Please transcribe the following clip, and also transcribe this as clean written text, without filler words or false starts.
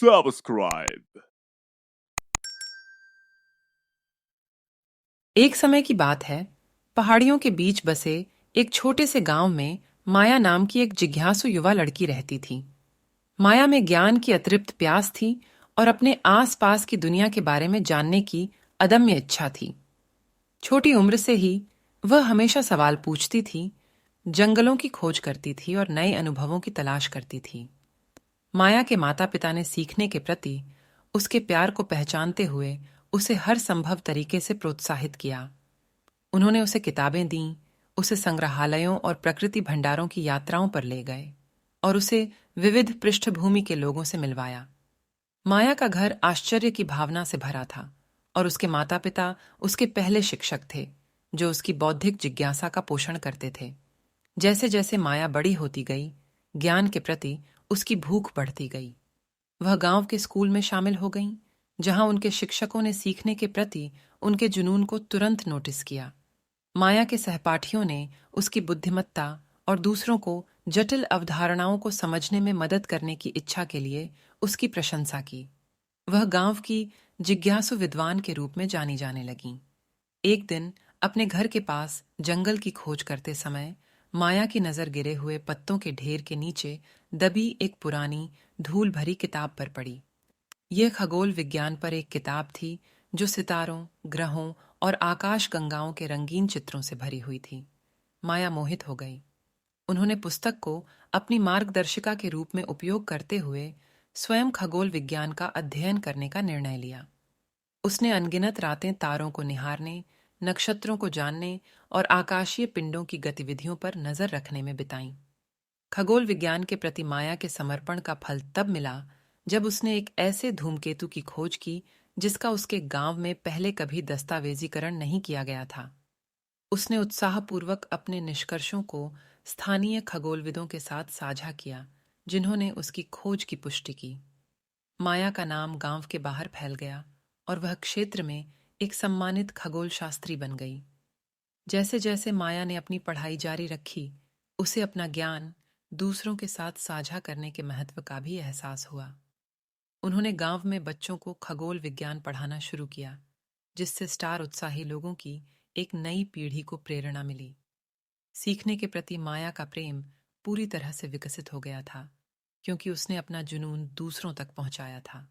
subscribe. एक समय की बात है, पहाड़ियों के बीच बसे एक छोटे से गांव में माया नाम की एक जिज्ञासु युवा लड़की रहती थी। माया में ज्ञान की अतृप्त प्यास थी और अपने आस-पास की दुनिया के बारे में जानने की अदम्य इच्छा थी। छोटी उम्र से ही वह हमेशा सवाल पूछती थी, जंगलों की खोज करती थी और नए अनुभवों की तलाश करती थी। माया के माता-पिता ने सीखने के प्रति उसके प्यार को पहचानते हुए उसे हर संभव तरीके से प्रोत्साहित किया। उन्होंने उसे किताबें दीं, उसे संग्रहालयों और प्रकृति भंडारों की यात्राओं पर ले गए और उसे विविध पृष्ठभूमि के लोगों से मिलवाया। माया का घर आश्चर्य की भावना से भरा था और उसके माता-पिता उसके पहले शिक्षक थे, जो उसकी बौद्धिक जिज्ञासा का पोषण करते थे। जैसे-जैसे माया बड़ी होती गई, ज्ञान के प्रति उसकी भूख बढ़ती गई। वह गांव के स्कूल में शामिल हो गईं, जहां उनके शिक्षकों ने सीखने के प्रति उनके जुनून को तुरंत नोटिस किया। माया के सहपाठियों ने उसकी बुद्धिमत्ता और दूसरों को जटिल अवधारणाओं को समझने में मदद करने की इच्छा के लिए उसकी प्रशंसा की। वह गांव की जिज्ञासु विद्वान के रूप में जानी जाने लगीं। एक दिन अपने घर के पास जंगल की खोज करते समय माया की नजर गिरे हुए पत्तों के ढेर के नीचे दबी एक पुरानी धूल भरी किताब पर पड़ी। यह खगोल विज्ञान पर एक किताब थी, जो सितारों, ग्रहों और आकाश गंगाओं के रंगीन चित्रों से भरी हुई थी। माया मोहित हो गई। उन्होंने पुस्तक को अपनी मार्गदर्शिका के रूप में उपयोग करते हुए स्वयं खगोल विज्ञान का अध्ययन करने का निर्णय लिया। उसने अनगिनत रातें तारों को निहारने, नक्षत्रों को जानने और आकाशीय पिंडों की गतिविधियों पर नजर रखने में बिताईं। खगोल विज्ञान के प्रति माया के समर्पण का फल तब मिला जब उसने एक ऐसे धूमकेतु की खोज की जिसका उसके गांव में पहले कभी दस्तावेजीकरण नहीं किया गया था। उसने उत्साहपूर्वक अपने निष्कर्षों को स्थानीय खगोलविदों के साथ साझा किया, जिन्होंने उसकी खोज की पुष्टि की। माया का नाम गांव के बाहर फैल गया और वह क्षेत्र में एक सम्मानित खगोल शास्त्री बन गई। जैसे जैसे माया ने अपनी पढ़ाई जारी रखी, उसे अपना ज्ञान दूसरों के साथ साझा करने के महत्व का भी एहसास हुआ। उन्होंने गांव में बच्चों को खगोल विज्ञान पढ़ाना शुरू किया, जिससे स्टार उत्साही लोगों की एक नई पीढ़ी को प्रेरणा मिली। सीखने के प्रति माया का प्रेम पूरी तरह से विकसित हो गया था, क्योंकि उसने अपना जुनून दूसरों तक पहुंचाया था।